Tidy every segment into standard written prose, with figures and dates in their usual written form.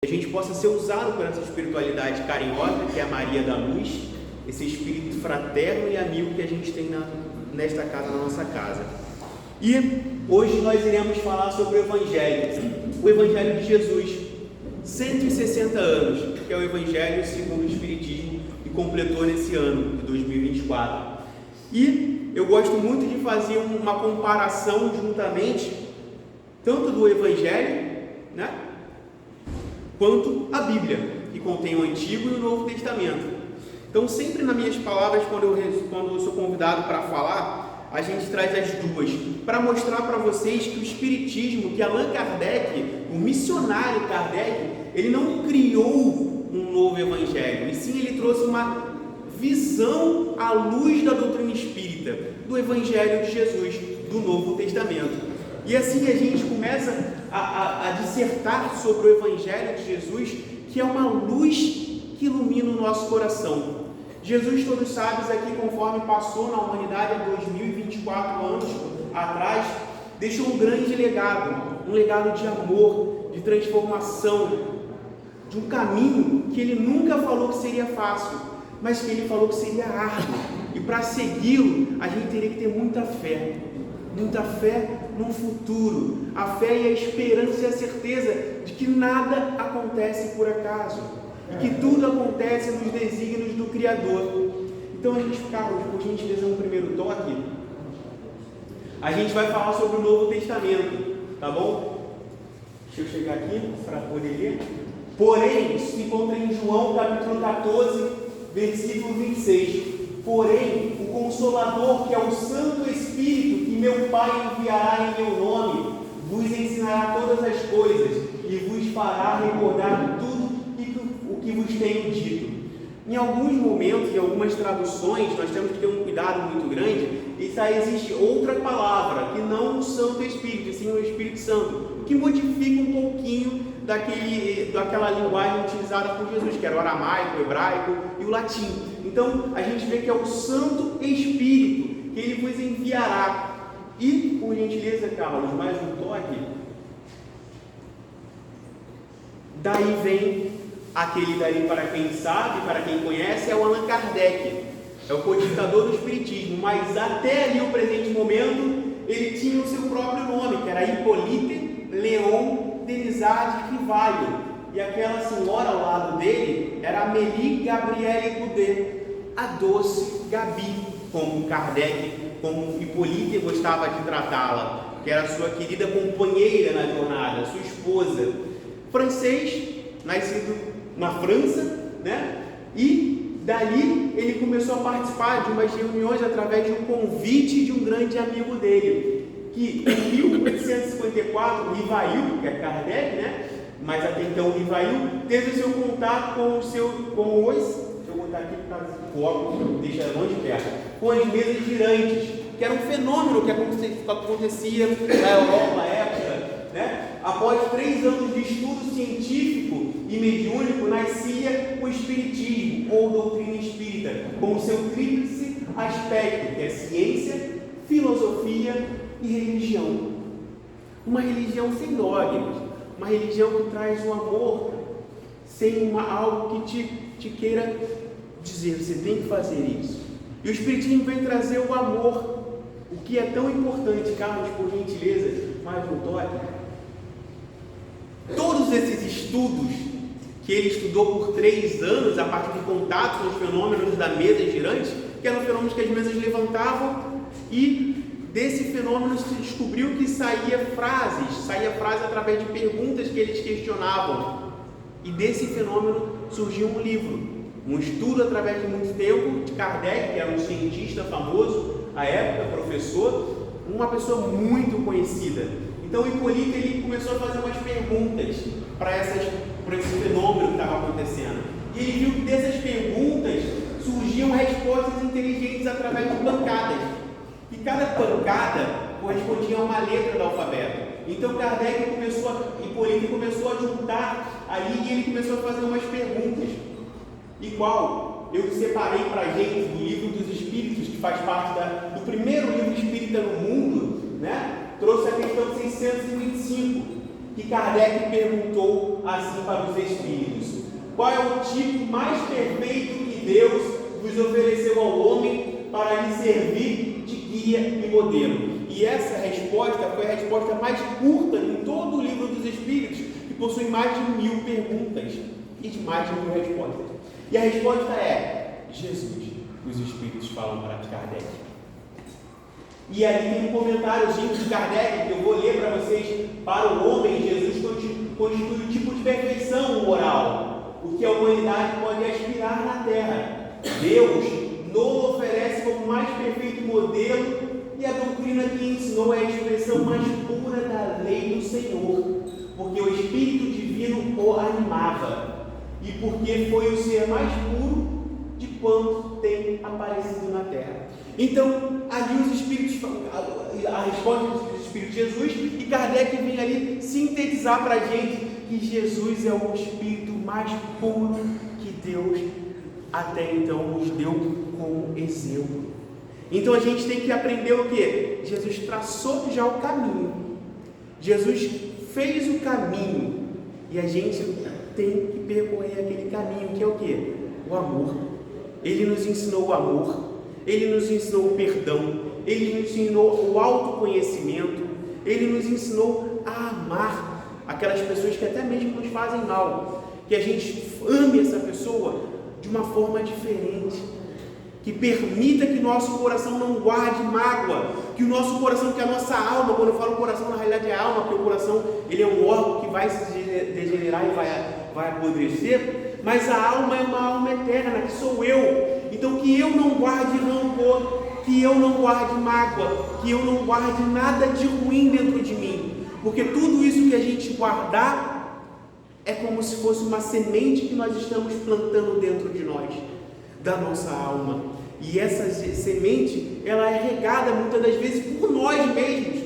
a gente possa ser usado por essa espiritualidade carinhosa, que é a Maria da Luz, esse espírito fraterno e amigo que a gente tem nesta casa, na nossa casa. E hoje nós iremos falar sobre o Evangelho de Jesus, 160 anos, que é o Evangelho segundo o Espiritismo, e completou nesse ano de 2024. E eu gosto muito de fazer uma comparação juntamente, tanto do Evangelho, né, quanto a Bíblia, que contém o Antigo e o Novo Testamento. Então, sempre nas minhas palavras, quando eu sou convidado para falar, a gente traz as duas, para mostrar para vocês que o Espiritismo, que Allan Kardec, o missionário Kardec, ele não criou um novo Evangelho, e sim ele trouxe uma visão à luz da doutrina espírita, do Evangelho de Jesus, do Novo Testamento. E assim a gente começa a dissertar sobre o Evangelho de Jesus, que é uma luz que ilumina o nosso coração. Jesus, todos sábios aqui, conforme passou na humanidade há 2024 anos atrás, deixou um grande legado, um legado de amor, de transformação, de um caminho que ele nunca falou que seria fácil, mas que ele falou que seria árduo. E para segui-lo, a gente teria que ter muita fé no futuro, a fé e a esperança e a certeza de que nada acontece por acaso, e que tudo acontece nos desígnios do Criador. Então a gente, Carlos, por gentileza, no primeiro toque, a gente vai falar sobre o Novo Testamento, tá bom? Deixa eu chegar aqui para poder ler. Porém, isso se encontra em João capítulo 14, versículo 26. Porém, o Consolador, que é o Santo Espírito, que meu Pai enviará em meu nome, vos ensinará todas as coisas e vos fará recordar tudo o que vos tenho dito. Em alguns momentos, em algumas traduções, nós temos que ter um cuidado muito grande, e existe outra palavra, que não o Santo Espírito, sim o Espírito Santo, o que modifica um pouquinho daquela linguagem utilizada por Jesus, que era o aramaico, o hebraico e o latim. Então, a gente vê que é o Santo Espírito, que ele vos enviará. E, por gentileza, Carlos, mais um toque. Daí vem aquele dali, para quem sabe, para quem conhece, é o Allan Kardec, é o codificador do Espiritismo, mas até ali, o presente momento, ele tinha o seu próprio nome, que era Hippolyte Léon Denisard Rivaio, e aquela senhora ao lado dele era Amélie Gabrielle Goudet, a doce Gabi, como Kardec, como Hippolyte gostava de tratá-la, que era sua querida companheira na jornada, sua esposa. Francês, nascido na França, né? E dali ele começou a participar de umas reuniões através de um convite de um grande amigo dele, que em 1854, Rivail, que é Kardec, né? Mas até então Rivail teve o seu contato com os, deixa eu botar aqui para o deixa longe de perto, com as mesas girantes, que era um fenômeno que acontecia na Europa na época, né? Após 3 anos de estudo científico e mediúnico, nascia o Espiritismo, ou doutrina espírita, com o seu tríplice aspecto, que é ciência, filosofia e religião. Uma religião sem dogmas, uma religião que traz o amor, sem algo que te queira dizer, você tem que fazer isso. E o Espiritismo vem trazer o amor, o que é tão importante. Carlos, por gentileza, mais um toque. Todos esses estudos que ele estudou por 3 anos, a partir de contato com os fenômenos da mesa girante, que eram fenômenos que as mesas levantavam, e desse fenômeno se descobriu que saía frase através de perguntas que eles questionavam, e desse fenômeno surgiu um livro, um estudo através de muito tempo, de Kardec, que era um cientista famoso à época, professor, uma pessoa muito conhecida. Então Hippolyte ele começou a fazer umas perguntas para esse fenômeno que estava acontecendo, e ele viu que dessas perguntas surgiam respostas inteligentes através de pancadas, e cada pancada correspondia a uma letra do alfabeto. Então Hippolyte começou a juntar ali, e ele começou a fazer umas perguntas, igual eu separei para a gente do Livro dos Espíritos, que faz parte do primeiro livro espírita no mundo, né? Trouxe a questão 625, que Kardec perguntou assim para os espíritos: qual é o tipo mais perfeito que Deus vos ofereceu ao homem para lhe servir de guia e modelo? E essa resposta foi a resposta mais curta em todo o livro dos Espíritos, que possui mais de 1000 perguntas e de mais de 1000 respostas. E a resposta é Jesus. Os Espíritos falam para Kardec. E ali tem um comentáriozinho de Kardec que eu vou ler para vocês. Para o homem, Jesus constitui um tipo de perfeição moral, o que a humanidade pode aspirar na Terra. Deus nos oferece como mais perfeito modelo, e a doutrina que ensinou é a expressão mais pura da lei do Senhor, porque o Espírito Divino o animava, e porque foi o ser mais puro de quanto tem aparecido na Terra. Então, ali os Espíritos, a resposta dos Espíritos de Jesus, e Kardec vem ali sintetizar para a gente que Jesus é o Espírito mais puro que Deus até então nos deu como exemplo. Então a gente tem que aprender o que? Jesus traçou já o caminho. Jesus fez o caminho. E a gente tem que percorrer aquele caminho, que é o que? O amor. Ele nos ensinou o amor. Ele nos ensinou o perdão. Ele nos ensinou o autoconhecimento. Ele nos ensinou a amar aquelas pessoas que até mesmo nos fazem mal. Que a gente ame essa pessoa de uma forma diferente. Que permita que nosso coração não guarde mágoa, que o nosso coração, que a nossa alma, quando eu falo coração, na realidade é alma, porque o coração ele é um órgão que vai se degenerar e vai apodrecer, mas a alma é uma alma eterna, que sou eu. Então que eu não guarde rancor, que eu não guarde mágoa, que eu não guarde nada de ruim dentro de mim, porque tudo isso que a gente guardar é como se fosse uma semente que nós estamos plantando dentro de nós, da nossa alma. E essa semente, ela é regada muitas das vezes por nós mesmos.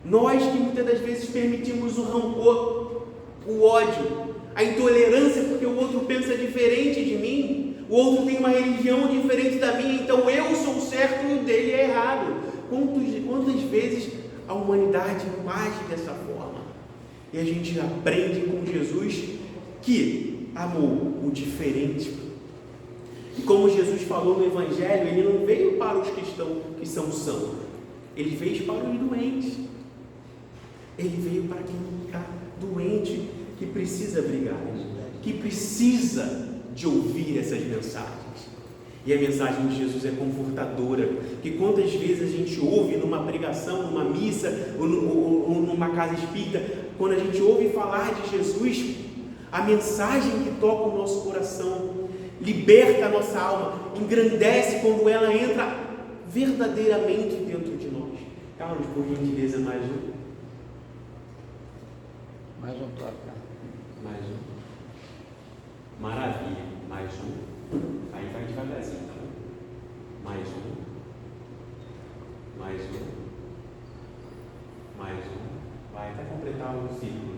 Nós que muitas das vezes permitimos o rancor, o ódio, a intolerância, porque o outro pensa diferente de mim, o outro tem uma religião diferente da minha, então eu sou certo e o dele é errado. Quantas vezes a humanidade age dessa forma? E a gente aprende com Jesus que amou o diferente. E como Jesus falou no Evangelho, ele não veio para os que são sãos, ele veio para os doentes, ele veio para quem está doente, que precisa brigar, que precisa de ouvir essas mensagens. E a mensagem de Jesus é confortadora, que quantas vezes a gente ouve numa pregação, numa missa, ou numa casa espírita, quando a gente ouve falar de Jesus, a mensagem que toca o nosso coração, liberta a nossa alma, engrandece quando ela entra verdadeiramente dentro de nós. Carlos, por gentileza, mais um. Mais um, claro. Mais um. Maravilha. Mais um. Aí vai devagarzinho, tá bom? Mais um. Mais um. Mais um. Vai até completar o ciclo.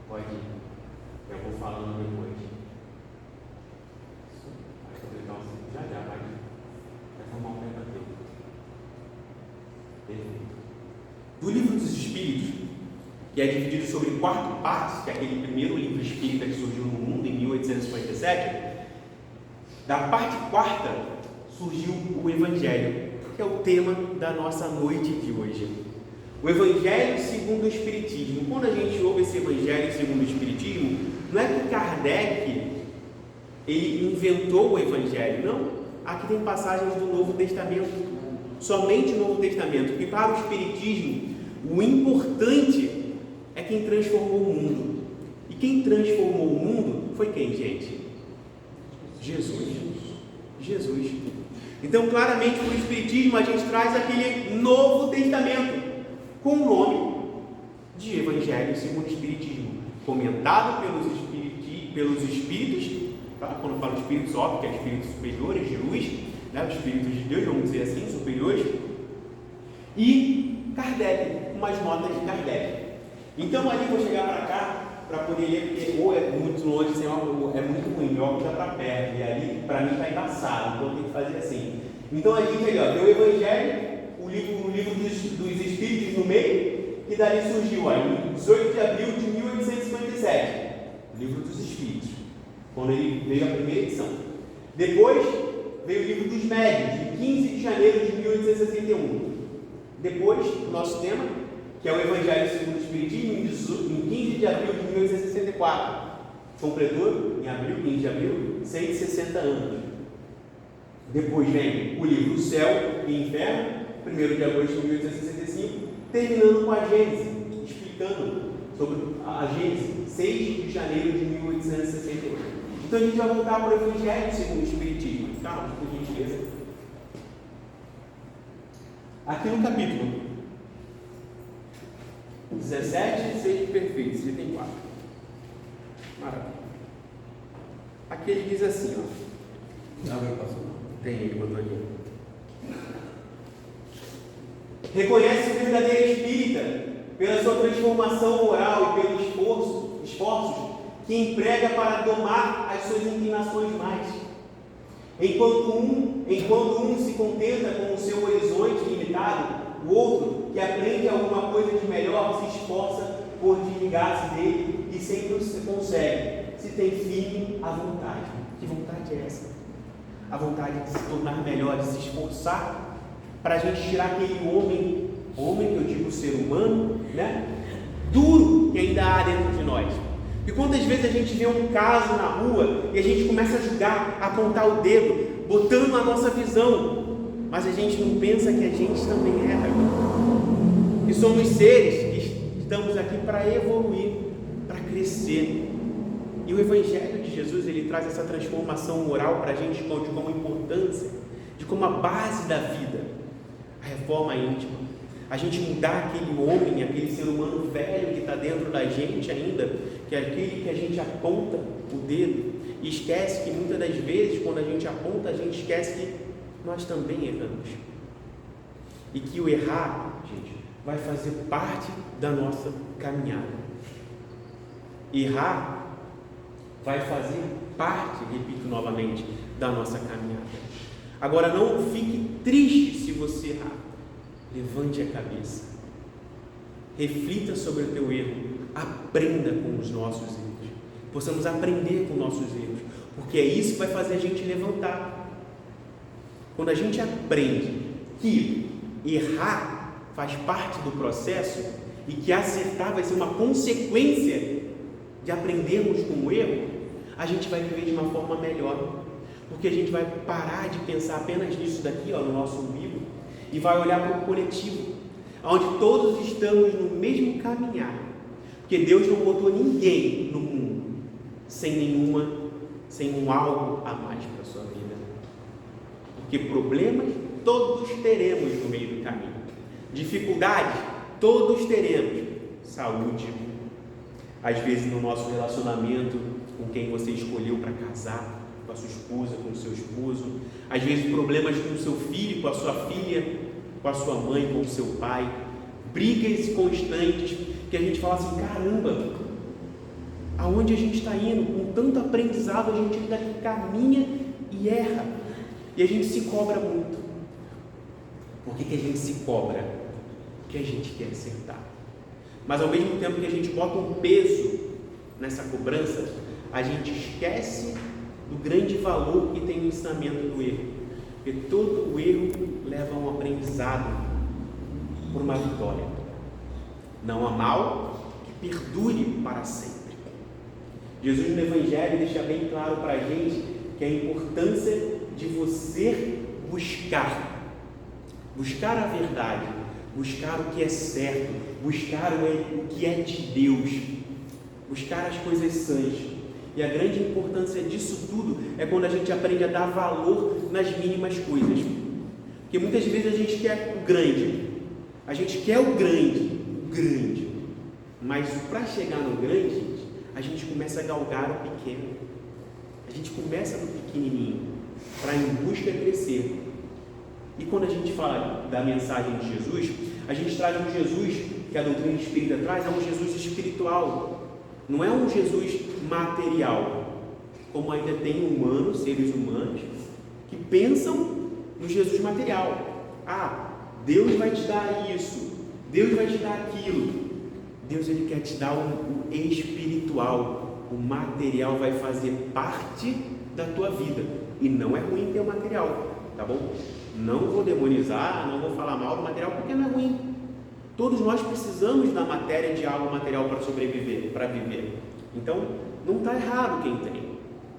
Pode ir. Eu vou falando depois. Já, vai formar um pentateuco. Perfeito. Do Livro dos Espíritos, que é dividido sobre 4 partes, que é aquele primeiro livro espírita que surgiu no mundo em 1857, da parte 4ª surgiu o Evangelho, que é o tema da nossa noite de hoje. O Evangelho segundo o Espiritismo. Quando a gente ouve esse Evangelho segundo o Espiritismo, não é que Kardec ele inventou o Evangelho, não. Aqui tem passagens do Novo Testamento, somente o Novo Testamento, que para o Espiritismo o importante é quem transformou o mundo. E quem transformou o mundo foi quem, gente? Jesus. Jesus. Então, claramente, para o Espiritismo a gente traz aquele Novo Testamento com o nome de Evangelho segundo o Espiritismo, comentado pelos Espíritos. Quando eu falo espíritos, óbvio que é espíritos superiores de luz, né? Os espíritos de Deus, vamos dizer assim, superiores, e Kardec, com umas notas de Kardec. Então ali vou chegar para cá para poder ler, porque ou é muito longe, é muito ruim, meu óculos está para perto, e ali para mim está embaçado, então eu tenho que fazer assim. Então a gente ali, ó, tem o Evangelho, o livro dos Espíritos no meio, que dali surgiu, em 18 de abril de 1857, o Livro dos Espíritos, quando ele veio a primeira edição. Depois veio o Livro dos Médiuns, de 15 de janeiro de 1861. Depois, o nosso tema, que é o Evangelho segundo o Espiritismo, em 15 de abril de 1864. Completou, em abril, 15 de abril, 160 anos. Depois vem o livro O Céu e Inferno, 1º de agosto de 1865, terminando com a Gênese, explicando sobre a Gênese, 6 de janeiro de 1868. Então a gente vai voltar para o Evangelho segundo o Espiritismo. Calma, por gentileza. Aqui no capítulo 17, Sejam Perfeitos, item 4. Maravilha. Aqui ele diz assim, ó. Tem, ele botou aqui. Reconhece o verdadeiro espírita pela sua transformação moral e pelos esforços que emprega para domar as suas inclinações mais. Enquanto um se contenta com o seu horizonte limitado, o outro, que aprende alguma coisa de melhor, se esforça por desligar-se dele e sempre se consegue, se tem firme a vontade. Que vontade é essa? A vontade de se tornar melhor, de se esforçar para a gente tirar aquele homem que eu digo ser humano, né? Duro que ainda há dentro de nós. E quantas vezes a gente vê um caso na rua e a gente começa a julgar, a apontar o dedo, botando a nossa visão, mas a gente não pensa que a gente também erra. E somos seres que estamos aqui para evoluir, para crescer. E o Evangelho de Jesus, ele traz essa transformação moral para a gente de como importância, de como a base da vida, a reforma íntima, a gente mudar aquele homem, aquele ser humano velho que está dentro da gente ainda, que é aquele que a gente aponta o dedo e esquece que muitas das vezes, quando a gente aponta, a gente esquece que nós também erramos. E que o errar, gente, vai fazer parte da nossa caminhada. Errar vai fazer parte, repito novamente, da nossa caminhada. Agora, não fique triste se você errar. Levante a cabeça. Reflita sobre o teu erro. Aprenda com os nossos erros. Possamos aprender com nossos erros. Porque é isso que vai fazer a gente levantar. Quando a gente aprende que errar faz parte do processo e que acertar vai ser uma consequência de aprendermos com o erro, a gente vai viver de uma forma melhor. Porque a gente vai parar de pensar apenas nisso daqui, ó, no nosso umbigo, e vai olhar para o coletivo, onde todos estamos no mesmo caminhar. Porque Deus não botou ninguém no mundo sem um algo a mais para a sua vida. Porque problemas todos teremos no meio do caminho. Dificuldades todos teremos. Saúde, às vezes no nosso relacionamento com quem você escolheu para casar, com a sua esposa, com o seu esposo, às vezes problemas com o seu filho, com a sua filha, com a sua mãe, com o seu pai, brigas constantes, que a gente fala assim, caramba, aonde a gente está indo? Com tanto aprendizado, a gente ainda caminha e erra, e a gente se cobra muito. Por que a gente se cobra? Porque a gente quer acertar. Mas ao mesmo tempo que a gente bota um peso nessa cobrança, a gente esquece do grande valor que tem o ensinamento do erro. Porque todo o erro leva a um aprendizado por uma vitória. Não há mal que perdure para sempre. Jesus no Evangelho deixa bem claro para a gente que a importância de você buscar a verdade, buscar o que é certo, buscar o que é de Deus, buscar as coisas sãs. E a grande importância disso tudo é quando a gente aprende a dar valor nas mínimas coisas. Porque muitas vezes a gente quer o grande, mas para chegar no grande, a gente começa a galgar o pequeno. A gente começa no pequenininho, para em busca crescer. E quando a gente fala da mensagem de Jesus, a gente traz um Jesus que a doutrina espírita traz, é um Jesus espiritual. Não é um Jesus material, como ainda tem humanos, seres humanos, que pensam no Jesus material. Ah, Deus vai te dar isso, Deus vai te dar aquilo. Deus, Ele quer te dar o espiritual. O material vai fazer parte da tua vida. E não é ruim ter o material, tá bom? Não vou demonizar, não vou falar mal do material, porque não é ruim. Todos nós precisamos da matéria, de algo material para sobreviver, para viver. Então, não está errado quem tem,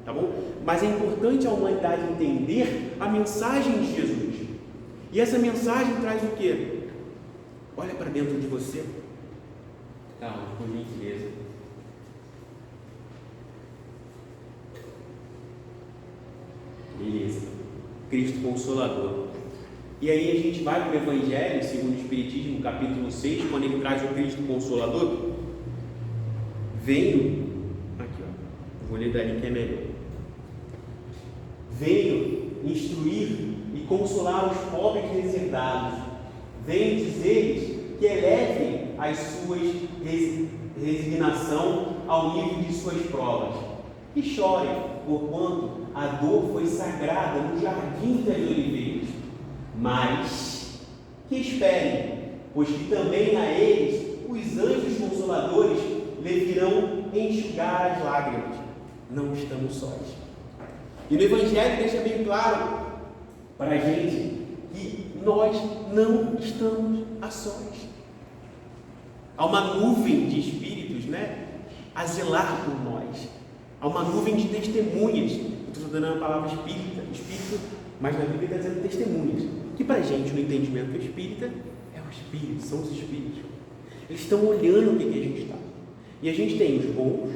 tá bom? Mas é importante a humanidade entender a mensagem de Jesus. E essa mensagem traz o quê? Olha para dentro de você. Calma, por gentileza. Beleza. Cristo Consolador. E aí a gente vai para o Evangelho, segundo o Espiritismo, capítulo 6, quando ele traz o Cristo Consolador. Venho, aqui ó, vou ler dali que é melhor. Venho instruir e consolar os pobres deserdados. Venho dizer-lhes que elevem as suas resignação ao nível de suas provas. E chorem, porquanto a dor foi sagrada no jardim das oliveiras. Mas que esperem, pois que também a eles os anjos consoladores lhe virão enxugar as lágrimas. Não estamos sós. E no Evangelho deixa bem claro para a gente que nós não estamos a sós. Há uma nuvem de espíritos, a zelar por nós. Há uma nuvem de testemunhas. Eu estou dando a palavra espírito, mas na Bíblia está dizendo testemunhas. Que para a gente, no entendimento espírita, é o espírito, são os espíritos. Eles estão olhando o que a gente está. E a gente tem os bons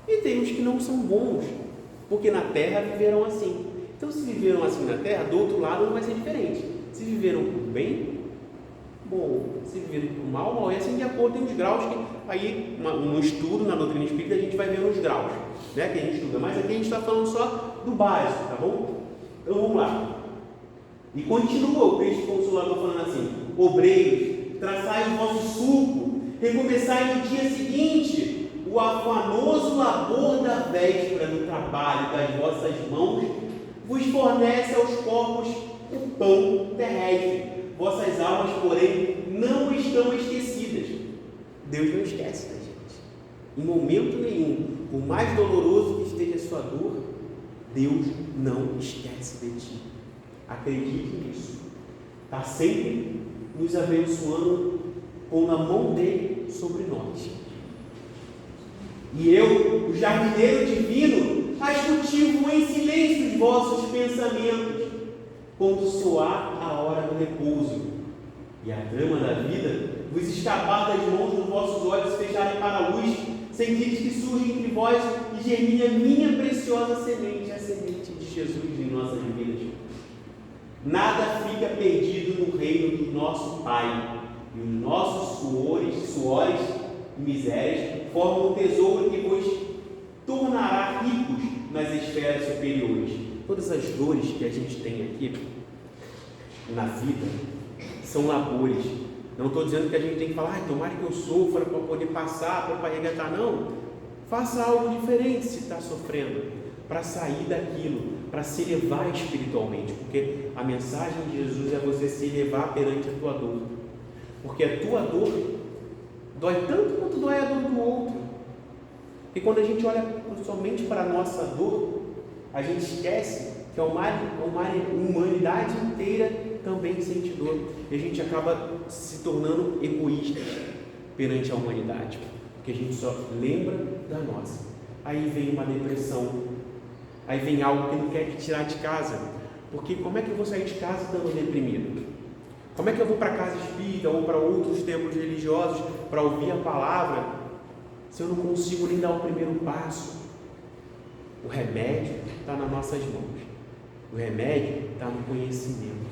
e tem os que não são bons, porque na Terra viveram assim. Então, se viveram assim na Terra, do outro lado não vai ser diferente. Se viveram por bem, bom. Se viveram por mal, mal. E assim de acordo, tem os graus que aí, no estudo, na doutrina espírita, a gente vai ver os graus, que a gente estuda. Mas aqui a gente está falando só do básico, tá bom? Então vamos lá. E continua o Cristo Consolador falando assim: obreiros, traçai o vosso sulco, recomeçai no dia seguinte o afanoso labor da véspera do trabalho das vossas mãos, vos fornece aos corpos o pão terrestre. Vossas almas, porém, não estão esquecidas. Deus não esquece da gente, em momento nenhum. Por mais doloroso que esteja a sua dor, Deus não esquece de ti. Acredite nisso. Está sempre nos abençoando, pondo a mão dele sobre nós. E eu, o jardineiro divino, as cultivo em silêncio os vossos pensamentos, quando soar a hora do repouso, e a trama da vida vos escapar das mãos dos vossos olhos e fecharem para a luz, sentides que surge entre vós e germine a minha preciosa semente, a semente de Jesus em nossas vidas. Nada fica perdido no reino do nosso Pai, e os nossos suores e misérias formam um tesouro que vos tornará ricos nas esferas superiores. Todas as dores que a gente tem aqui na vida são labores. Não estou dizendo que a gente tem que falar, tomara que eu sofra para poder passar, para arregatar. Não. Faça algo diferente se está sofrendo, para sair daquilo, para se elevar espiritualmente. Porque a mensagem de Jesus é você se elevar perante a tua dor. Porque a tua dor dói tanto quanto dói a dor do outro. E quando a gente olha somente para a nossa dor, a gente esquece que a humanidade inteira também sente dor. E a gente acaba se tornando egoístas perante a humanidade, porque a gente só lembra da nossa. Aí vem uma depressão, aí vem algo que não quer te tirar de casa, porque como é que eu vou sair de casa estando deprimido? Como é que eu vou para a casa espírita ou para outros templos religiosos para ouvir a palavra, se eu não consigo nem dar o primeiro passo? O remédio está nas nossas mãos. O remédio está no conhecimento.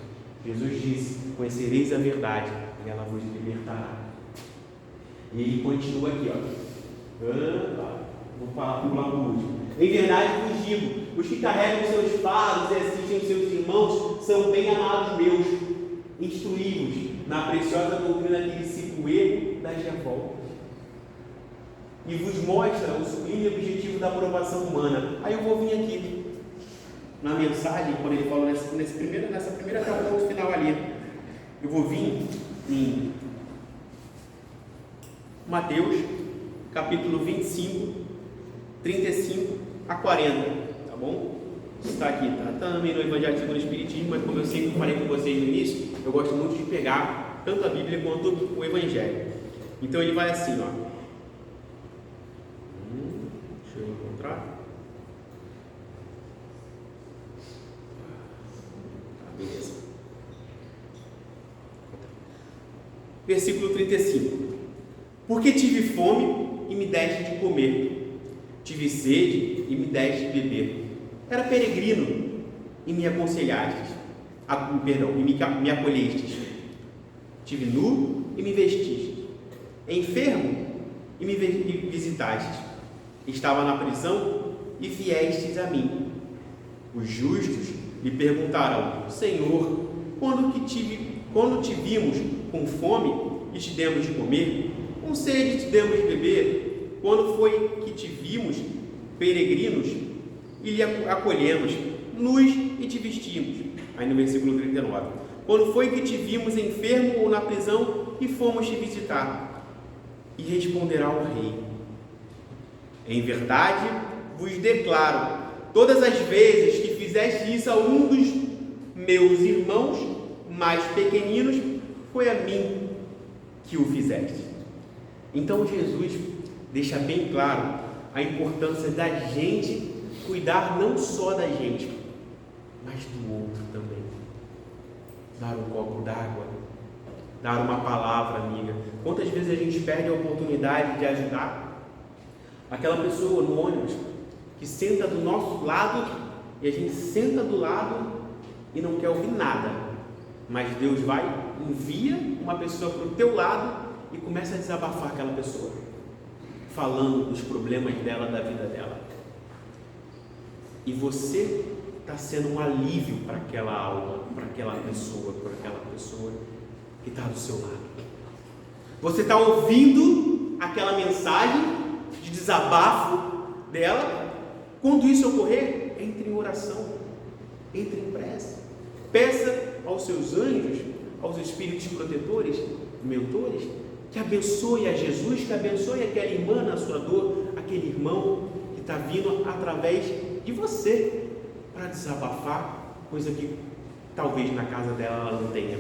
Jesus disse: conhecereis a verdade e ela vos libertará. E ele continua aqui, vou falar por último. Em verdade vos digo, os que carregam seus fardos e assistem os seus irmãos são bem amados meus. Instruí-vos na preciosa doutrina que discípulo erro das revoltas. E vos mostra o sublime objetivo da aprovação humana. Aí eu vou vir aqui na mensagem, quando ele fala nessa primeira até o ponto final ali, eu vou vir em Mateus, capítulo 25, 35 a 40, tá bom? Está aqui, tá também no Evangelho segundo o Espiritismo, mas como eu sempre falei com vocês no início, eu gosto muito de pegar tanto a Bíblia quanto o Evangelho. Então ele vai assim, ó. Deixa eu encontrar. Beleza. Versículo 35. Porque tive fome e me deste de comer, tive sede e me deste de beber, era peregrino e me aconselhastes, e me acolhestes, tive nu e me vestistes, enfermo e me visitastes, estava na prisão e viestes a mim. Os justos lhe perguntaram: Senhor, quando te vimos com fome e te demos de comer, com sede te demos de beber? Quando foi que te vimos peregrinos e lhe acolhemos, nus e te vestimos? Aí no versículo 39. Quando foi que te vimos enfermo ou na prisão e fomos te visitar? E responderá o rei: em verdade vos declaro, todas as vezes que fizeste isso a um dos meus irmãos mais pequeninos, foi a mim que o fizeste. Então Jesus deixa bem claro a importância da gente cuidar não só da gente, mas do outro também. Dar um copo d'água, dar uma palavra amiga. Quantas vezes a gente perde a oportunidade de ajudar aquela pessoa no ônibus que senta do nosso lado e a gente senta do lado e não quer ouvir nada, mas Deus envia uma pessoa para o teu lado e começa a desabafar aquela pessoa, falando dos problemas dela, da vida dela, e você está sendo um alívio para aquela alma, para aquela pessoa que está do seu lado. Você está ouvindo aquela mensagem de desabafo dela. Quando isso ocorrer, entre em oração, entre em prece, peça aos seus anjos, aos espíritos protetores, mentores, que abençoe a Jesus, que abençoe aquela irmã na sua dor, aquele irmão que está vindo através de você para desabafar, coisa que talvez na casa dela ela não tenha.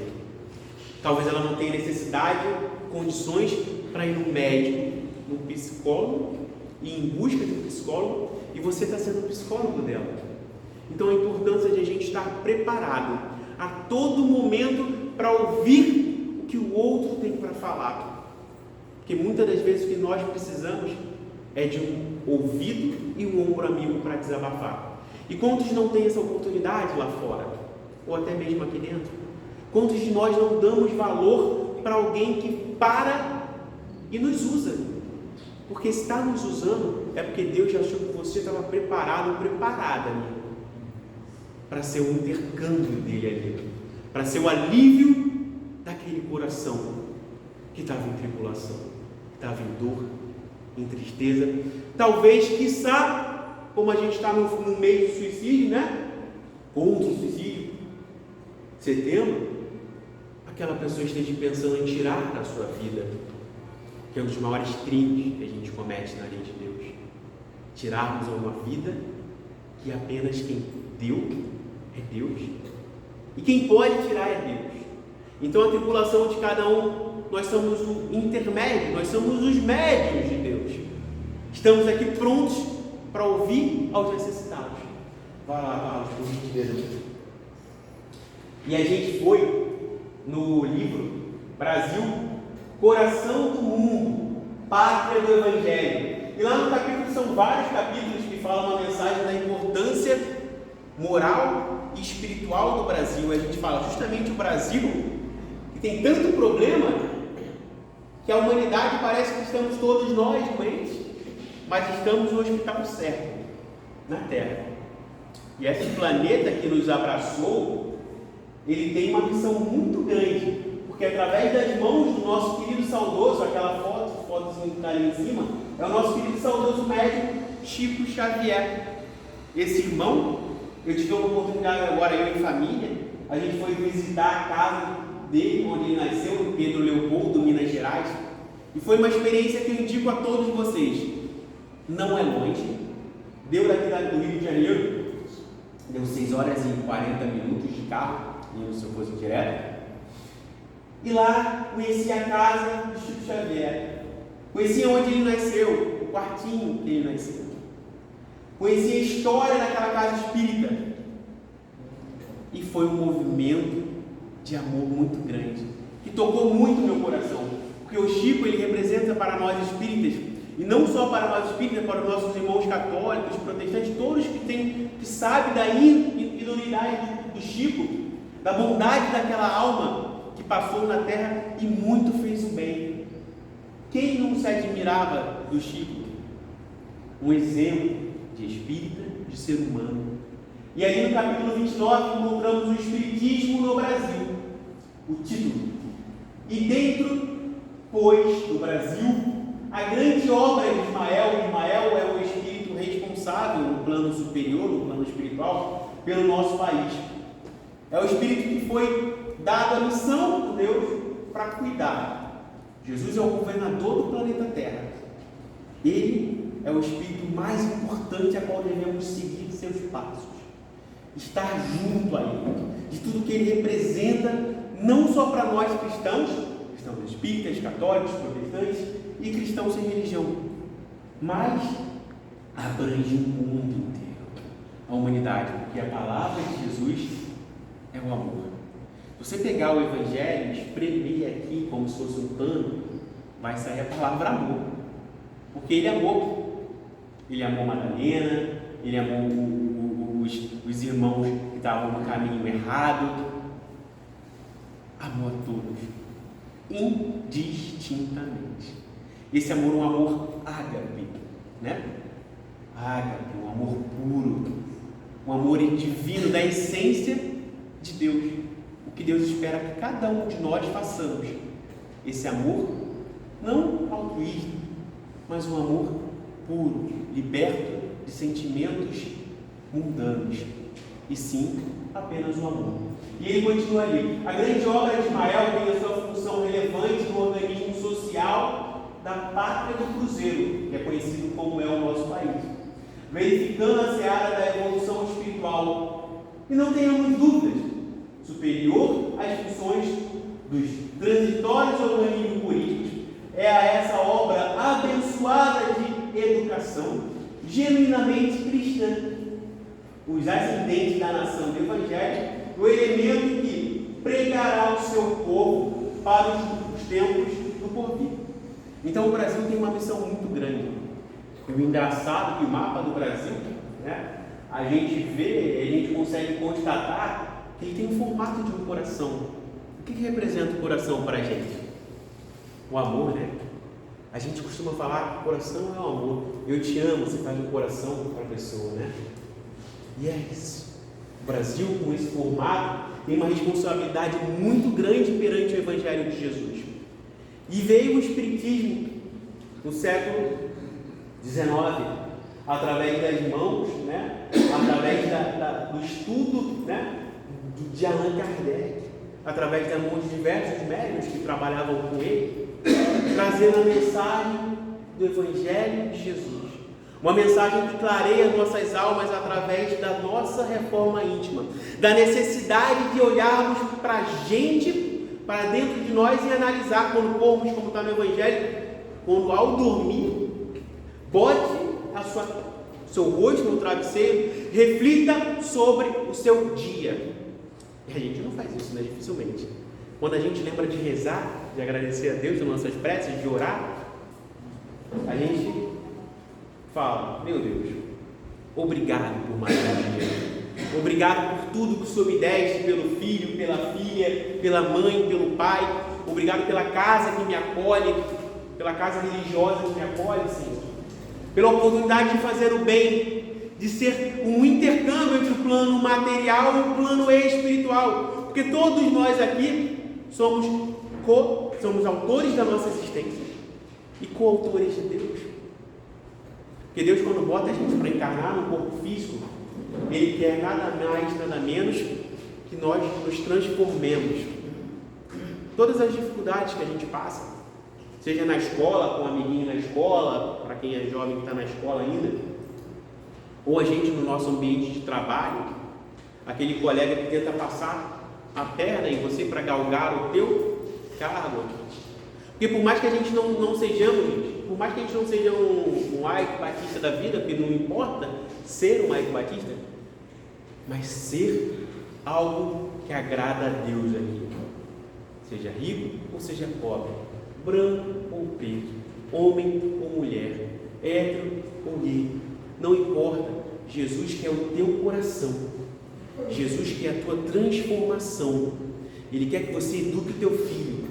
Talvez ela não tenha necessidade, condições para ir no médico, no psicólogo, e em busca de um psicólogo, e você está sendo o psicólogo dela. Então a importância de a gente estar preparado a todo momento para ouvir o que o outro tem para falar. Porque muitas das vezes o que nós precisamos é de um ouvido e um ombro amigo para desabafar. E quantos não têm essa oportunidade lá fora? Ou até mesmo aqui dentro? Quantos de nós não damos valor para alguém que para e nos usa? Porque se está nos usando, é porque Deus já achou que você estava preparado ou preparada, amigo, para ser o intercâmbio dele ali, para ser o alívio daquele coração que estava em tribulação, que estava em dor, em tristeza, talvez, quiçá, como a gente está no meio do suicídio, né? Contra o suicídio, setembro, aquela pessoa esteja pensando em tirar da sua vida, que é um dos maiores crimes que a gente comete na lei de Deus, tirarmos uma vida que apenas quem deu é Deus, e quem pode tirar é Deus. Então a tribulação de cada um, nós somos o intermédio, nós somos os médios de Deus, estamos aqui prontos para ouvir aos necessitados. Vai lá, por gentileza. E a gente foi no livro Brasil, Coração do Mundo, Pátria do Evangelho, e lá no capítulo, são vários capítulos que falam uma mensagem da importância moral e espiritual do Brasil. A gente fala justamente o Brasil, que tem tanto problema, que a humanidade parece que estamos todos nós doentes, mas estamos no hospital certo, na Terra. E esse planeta que nos abraçou, ele tem uma missão muito grande, porque através das mãos do nosso querido saudoso, aquela fotozinha que está ali em cima, é o nosso querido saudoso médico Chico Xavier. Esse irmão, eu tive uma oportunidade agora, eu e família, a gente foi visitar a casa dele, onde ele nasceu, em Pedro Leopoldo, Minas Gerais, E foi uma experiência que eu indico a todos vocês. Não é longe. Deu daqui do Rio de Janeiro, deu 6 horas e 40 minutos de carro, se eu fosse direto. E lá conheci a casa do Chico Xavier. Conheci onde ele nasceu, o quartinho que ele nasceu. Conheci a história daquela casa espírita. E foi um movimento de amor muito grande, que tocou muito meu coração. Porque o Chico, ele representa para nós espíritas, e não só para nós espíritas, para os nossos irmãos católicos, protestantes, todos que sabem da idoneidade do Chico, da bondade daquela alma que passou na terra e muito fez o bem. Quem não se admirava do Chico? Um exemplo de espírita, de ser humano. E aí no capítulo 29 encontramos o Espiritismo no Brasil, o título. E dentro, pois, do Brasil, a grande obra de Ismael. Ismael é o espírito responsável no plano superior, no plano espiritual, pelo nosso país. É o espírito que foi dado a missão por Deus para cuidar. Jesus é o governador do planeta Terra. Ele é o espírito mais importante a qual devemos seguir seus passos. Estar junto a ele, de tudo que ele representa, não só para nós cristãos espíritas, católicos, protestantes e cristãos sem religião, mas abrange o mundo inteiro, a humanidade, porque a palavra de Jesus é o amor. Se você pegar o Evangelho e espremer aqui como se fosse um pano, vai sair a palavra amor, porque ele amou. Ele amou Madalena, ele amou os irmãos que estavam no caminho errado, amou a todos, indistintamente. Esse amor é um amor ágape, né? Ágape, um amor puro, um amor divino, da essência de Deus, o que Deus espera que cada um de nós façamos. Esse amor não altruísta, mas um amor puro, liberto de sentimentos mundanos, e sim apenas o amor. E ele continua ali: a grande obra de Ismael tem a sua função relevante no organismo social da pátria do Cruzeiro, que é conhecido como é o nosso país, verificando a seara da evolução espiritual, e não tenhamos dúvidas, superior às funções dos transitórios organismos políticos, é a essa obra abençoada de educação, genuinamente cristã, os ascendentes da nação do Evangelho, o elemento que pregará o seu povo para os tempos do porvir. Então o Brasil tem uma missão muito grande. E o engraçado é que o mapa do Brasil, né, a gente vê, a gente consegue constatar que ele tem o formato de um coração. O que representa o coração para a gente? O amor, né? A gente costuma falar que o coração é o amor. Eu te amo, você faz um coração para a pessoa, né? E é isso. O Brasil, com esse formato, tem uma responsabilidade muito grande perante o Evangelho de Jesus. E veio o Espiritismo no século XIX, através das mãos, né? Através do estudo, né? de Allan Kardec, através da mão de diversos médiuns que trabalhavam com ele, trazendo a mensagem do Evangelho de Jesus. Uma mensagem que clareia nossas almas através da nossa reforma íntima, da necessidade de olharmos para a gente, para dentro de nós e analisar quando formos, como está no Evangelho, quando ao dormir, bote seu rosto no travesseiro, reflita sobre o seu dia. E a gente não faz isso, né? Dificilmente. Quando a gente lembra de rezar, de agradecer a Deus nas nossas preces, de orar, a gente fala: meu Deus, obrigado por mais um dia. Obrigado por tudo que o Senhor me deste, pelo filho, pela filha, pela mãe, pelo pai. Obrigado pela casa que me acolhe, pela casa religiosa que me acolhe, Senhor. Pela oportunidade de fazer o bem, de ser um intercâmbio entre o plano material e o plano espiritual. Porque todos nós aqui somos autores da nossa existência e coautores de Deus. Porque Deus, quando bota a gente para encarnar no corpo físico, Ele quer nada mais, nada menos que nós nos transformemos. Todas as dificuldades que a gente passa seja na escola, com um amiguinho na escola, para quem é jovem que está na escola ainda, ou a gente no nosso ambiente de trabalho, aquele colega que tenta passar a perna em você para galgar o teu cargo. Porque por mais que a gente não sejamos, por mais que a gente não seja um Ike Batista da vida, porque não importa ser um Ike Batista, mas ser algo que agrada a Deus aqui, seja rico ou seja pobre, branco ou preto, homem ou mulher, hétero ou gay, não importa. Jesus quer o teu coração, Jesus quer a tua transformação. Ele quer que você eduque o teu filho,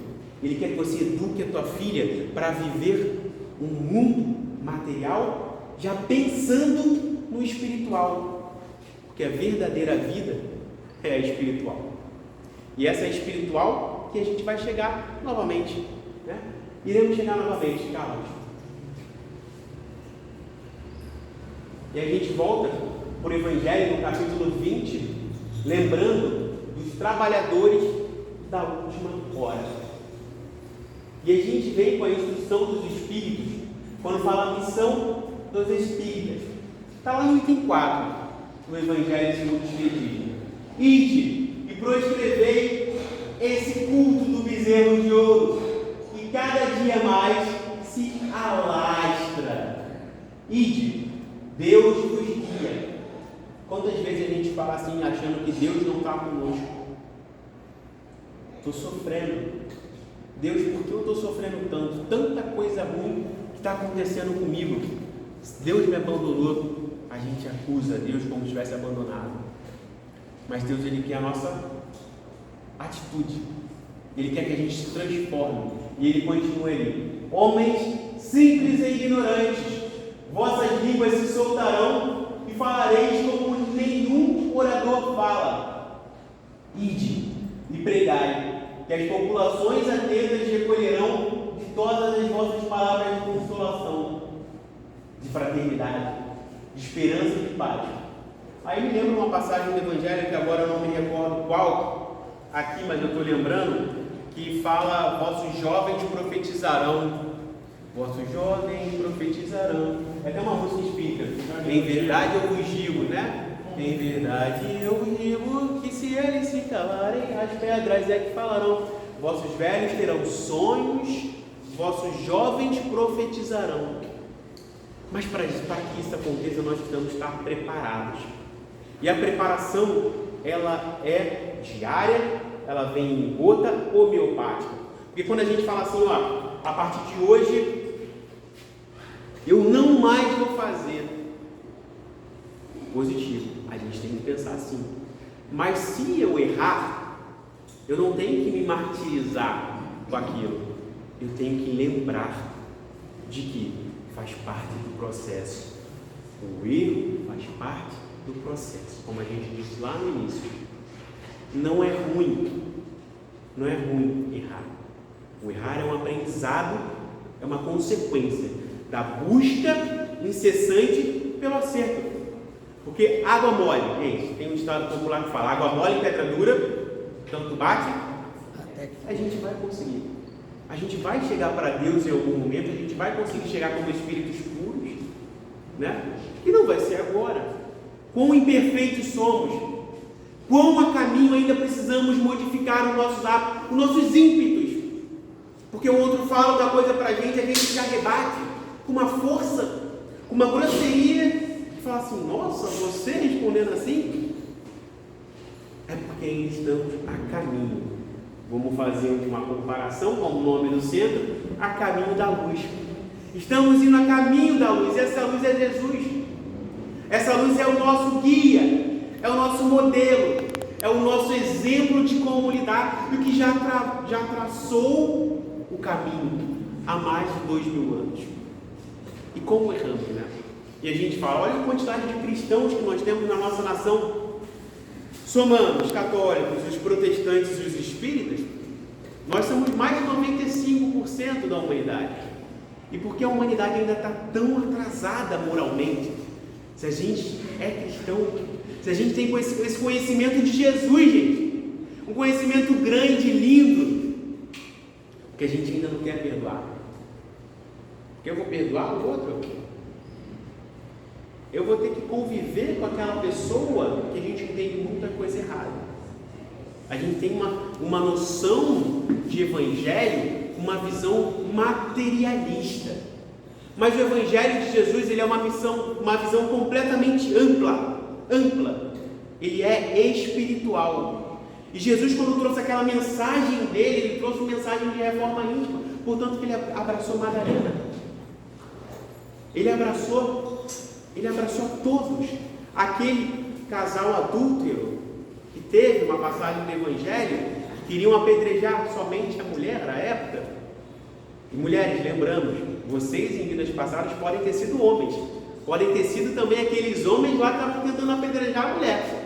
Ele quer que você eduque a tua filha para viver um mundo material já pensando no espiritual, porque a verdadeira vida é a espiritual, e essa é espiritual que a gente vai chegar novamente, né? Iremos chegar novamente, Carlos. E a gente volta para o Evangelho no capítulo 20, lembrando dos trabalhadores da última hora. E a gente vem com a instrução dos Espíritos, quando fala a missão dos Espíritas. Está lá no item 4 do Evangelho segundo o Espiritismo. Ide e proscrevei esse culto do bezerro de ouro, que cada dia mais se alastra. Ide, Deus vos guia. Quantas vezes a gente fala assim, achando que Deus não está conosco? Estou sofrendo. Deus, por que eu estou sofrendo tanto? Tanta coisa ruim que está acontecendo comigo. Deus me abandonou. A gente acusa Deus como se tivesse abandonado. Mas Deus, Ele quer a nossa atitude. Ele quer que a gente se transforme. E Ele continua ali: homens simples e ignorantes, vossas línguas se soltarão e falareis como nenhum orador fala. Ide e pregai, que as populações atentas recolherão de todas as vossas palavras de consolação, de fraternidade, de esperança e de paz. Aí me lembro uma passagem do Evangelho, que agora eu não me recordo qual aqui, mas eu estou lembrando, que fala: vossos jovens profetizarão. Vossos jovens profetizarão. É até uma música espírita. Em verdade eu vos digo, né? Em verdade eu vos digo que se eles se calarem, as pedras é que falarão. Vossos velhos terão sonhos, vossos jovens profetizarão. Mas para que isso aconteça, nós precisamos estar preparados. E a preparação, ela é diária, ela vem em gota homeopática. Porque quando a gente fala assim, ó, a partir de hoje eu não mais vou fazer positivo, a gente tem que pensar assim. Mas se eu errar, eu não tenho que me martirizar com aquilo. Eu tenho que lembrar de que faz parte do processo. O erro faz parte do processo, como a gente disse lá no início. Não é ruim errar. O errar é um aprendizado, é uma consequência da busca incessante pelo acerto. Porque água mole, gente, tem um ditado popular que fala: água mole, pedra dura, tanto bate, a gente vai conseguir. A gente vai chegar para Deus em algum momento, a gente vai conseguir chegar como espíritos puros, né? E não vai ser agora. Quão imperfeitos somos, quão a caminho ainda precisamos modificar os nossos hábitos, os nossos ímpetos. Porque o outro fala uma coisa para a gente já rebate com uma força, com uma grosseria, e fala assim: nossa, você respondendo assim? É porque ainda estamos a caminho. Vamos fazer uma comparação com o nome do centro: a caminho da luz. Estamos indo a caminho da luz, e essa luz é Jesus. Essa luz é o nosso guia, é o nosso modelo, é o nosso exemplo de como lidar, e o que já traçou o caminho há mais de 2000 anos. E como erramos, né? E a gente fala: olha a quantidade de cristãos que nós temos na nossa nação. Somando os católicos, os protestantes e os espíritas, nós somos mais de 95% da humanidade. E por que a humanidade ainda está tão atrasada moralmente? Se a gente é cristão, se a gente tem esse conhecimento de Jesus, gente, um conhecimento grande, lindo, que a gente ainda não quer perdoar, que eu vou perdoar o outro? Eu vou ter que conviver com aquela pessoa que a gente entende muita coisa errada. A gente tem uma noção de evangelho, uma visão materialista. Mas o evangelho de Jesus, ele é uma visão completamente ampla. Ele é espiritual. E Jesus, quando trouxe aquela mensagem dele, ele trouxe uma mensagem de reforma íntima. Portanto, que ele abraçou Madalena. Ele abraçou todos. Aquele casal adúltero que teve uma passagem do evangelho, que queriam apedrejar somente a mulher na época. E mulheres, lembramos, vocês em vidas passadas podem ter sido homens, podem ter sido também aqueles homens lá que estavam tentando apedrejar a mulher.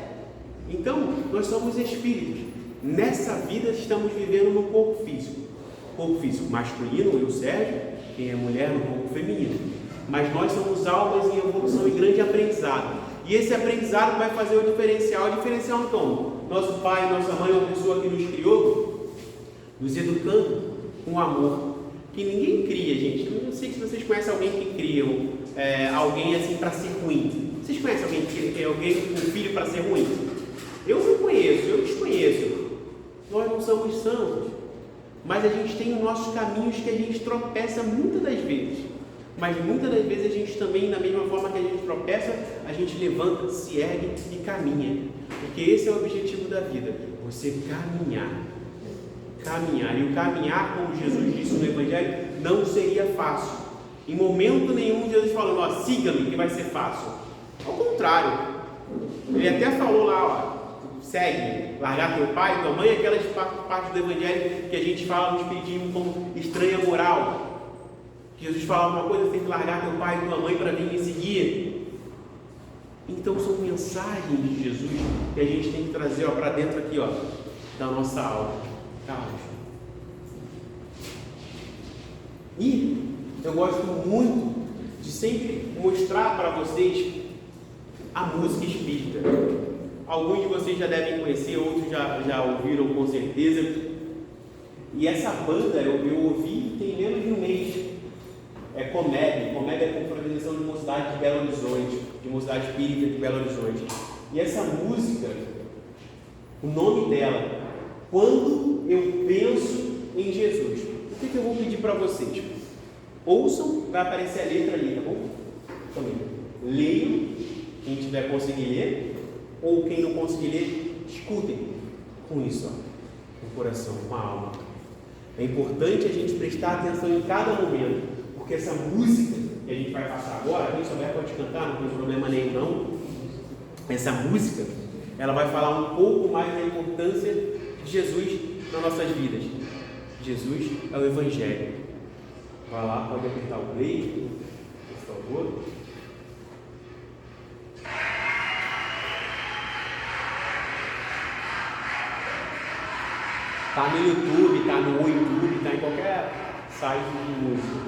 Então, nós somos espíritos. Nessa vida estamos vivendo no corpo físico. Corpo físico masculino, eu, Sérgio, quem é mulher no corpo feminino. Mas nós somos almas em evolução e grande aprendizado. E esse aprendizado vai fazer o diferencial. O diferencial então, nosso pai, nossa mãe, uma pessoa que nos criou, nos educando com amor. Que ninguém cria, gente. Eu não sei se vocês conhecem alguém que cria alguém assim para ser ruim. Vocês conhecem alguém que cria alguém com um filho para ser ruim? Eu não conheço, eu desconheço. Nós não somos santos. Mas a gente tem os nossos caminhos que a gente tropeça muitas das vezes. Mas muitas das vezes a gente também, da mesma forma que a gente tropeça, a gente levanta, se ergue e caminha. Porque esse é o objetivo da vida. Você caminhar. E o caminhar, como Jesus disse no Evangelho, não seria fácil. Em momento nenhum Jesus falou, siga-me que vai ser fácil. Ao contrário, ele até falou lá, segue, largar teu pai e tua mãe, aquelas partes do Evangelho que a gente fala no Espiritismo como estranha moral. Jesus falava uma coisa, você tem que largar teu pai e tua mãe para vir me seguir. Então são mensagens de Jesus que a gente tem que trazer para dentro aqui, da nossa alma. E eu gosto muito de sempre mostrar para vocês a música espírita. Alguns de vocês já devem conhecer, outros já ouviram com certeza. E essa banda eu ouvi tem menos de um mês. É Comédia. Comédia é a Confraternização de Mocidade de Belo Horizonte, de Mocidade Espírita de Belo Horizonte. E essa música, o nome dela, Quando Eu Penso em Jesus. O que eu vou pedir para vocês? Ouçam, vai aparecer a letra ali, tá bom? Também. Leiam, quem tiver conseguir ler, ou quem não conseguir ler, escutem com isso, com o coração, com a alma. É importante a gente prestar atenção em cada momento, porque essa música que a gente vai passar agora, quem souber pode cantar, não tem problema nenhum não. Essa música, ela vai falar um pouco mais da importância de Jesus nas nossas vidas. Jesus é o Evangelho. Vai lá, pode apertar o play, por favor. Está no YouTube, está no YouTube, está em qualquer site de música.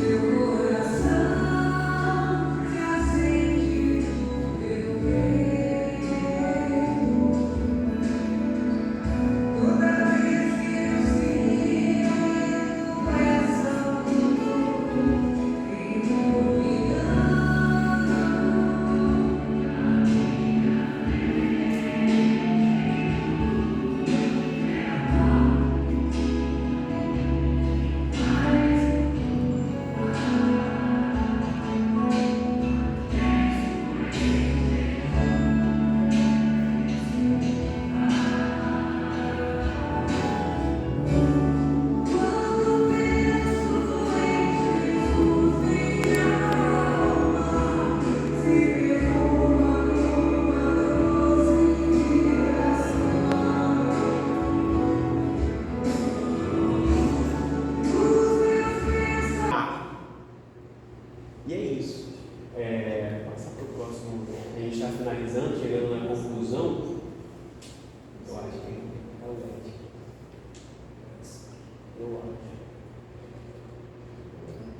Meu coração se acende, meu bem.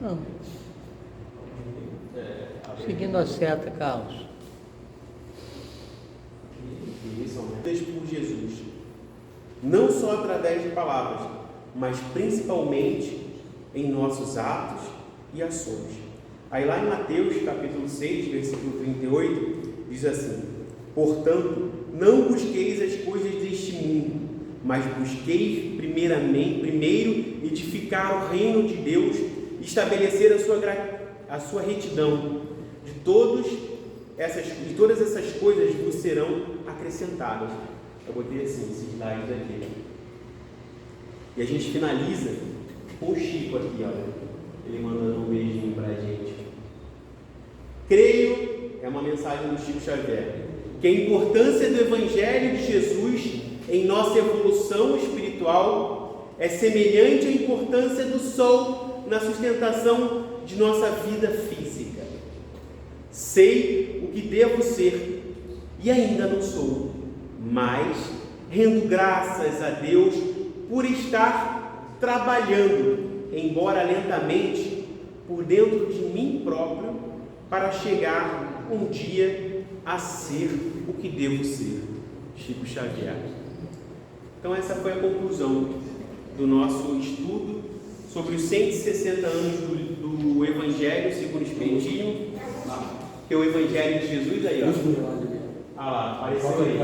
Não. Seguindo a seta, Carlos. Por Jesus, não só através de palavras, mas principalmente em nossos atos e ações. Aí lá em Mateus capítulo 6, versículo 38, diz assim: portanto, não busqueis as coisas deste mundo, mas busqueis primeiro edificar o reino de Deus e estabelecer a sua retidão. De todas essas coisas vos serão acrescentadas. Eu botei assim, esses slides aqui. E a gente finaliza com o Chico aqui, olha. Ele mandando um beijinho pra gente. Creio, é uma mensagem do Chico Xavier, que a importância do Evangelho de Jesus em nossa evolução espiritual é semelhante à importância do sol na sustentação de nossa vida física. Sei o que devo ser e ainda não sou, mas rendo graças a Deus por estar trabalhando, embora lentamente, por dentro de mim próprio, para chegar um dia a ser o que devo ser. Chico Xavier. Então essa foi a conclusão do nosso estudo sobre os 160 anos do Evangelho segundo o Espiritismo, que é o Evangelho de Jesus aí, ó. Ah lá, apareceu aí.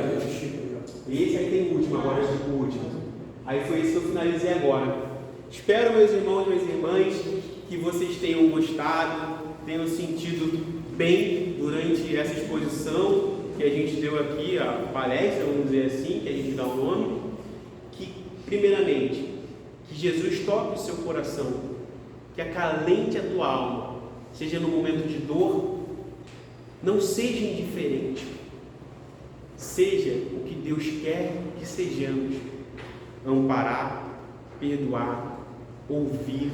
Esse aí tem o último, agora é o último. Aí foi isso que eu finalizei agora. Espero, meus irmãos e minhas irmãs, que vocês tenham gostado, tenham sentido bem durante essa exposição que a gente deu aqui, a palestra, vamos dizer assim, que a gente dá o nome. Que, primeiramente, que Jesus toque o seu coração, que acalente a tua alma, seja no momento de dor, não seja indiferente, seja o que Deus quer que sejamos: amparar, perdoar, ouvir,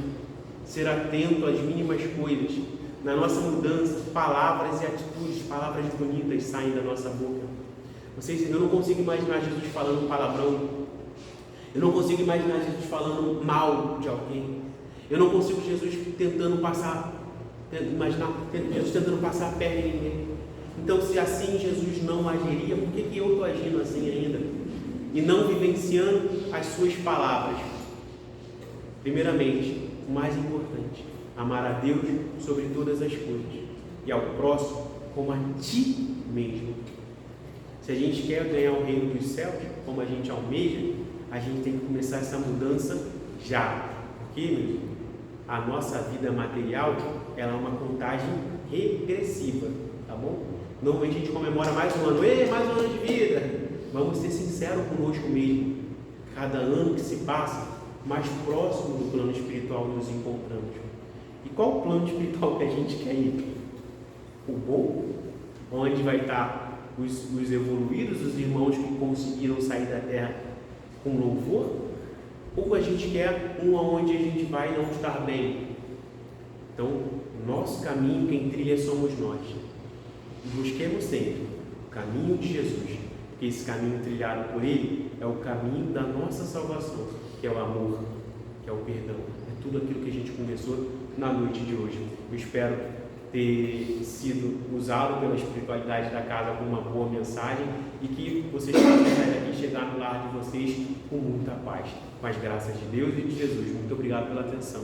ser atento às mínimas coisas. Na nossa mudança, palavras e atitudes, palavras bonitas saem da nossa boca. Eu não consigo imaginar Jesus falando palavrão. Eu não consigo imaginar Jesus falando mal de alguém. Eu não consigo Jesus imaginar Jesus tentando passar a perna em ninguém. Então, se assim Jesus não agiria, por que eu estou agindo assim ainda? E não vivenciando as suas palavras? Primeiramente, o mais importante: amar a Deus sobre todas as coisas e ao próximo como a ti mesmo. Se a gente quer ganhar o reino dos céus, como a gente almeja, a gente tem que começar essa mudança já. Porque a nossa vida material, ela é uma contagem regressiva, tá bom? Normalmente a gente comemora mais um ano, mais um ano de vida. Vamos ser sinceros conosco mesmo. Cada ano que se passa, mais próximo do plano espiritual nos encontramos. E qual o plano espiritual que a gente quer ir? O bom? Onde vai estar os evoluídos, os irmãos que conseguiram sair da terra com louvor? Ou a gente quer um onde a gente vai não estar bem? Então, nosso caminho, quem trilha somos nós. E busquemos sempre o caminho de Jesus, porque esse caminho trilhado por Ele é o caminho da nossa salvação, que é o amor, que é o perdão. É tudo aquilo que a gente conversou na noite de hoje. Eu espero ter sido usado pela espiritualidade da casa com uma boa mensagem e que vocês possam sair daqui e chegar no lar de vocês com muita paz, com as graças de Deus e de Jesus. Muito obrigado pela atenção.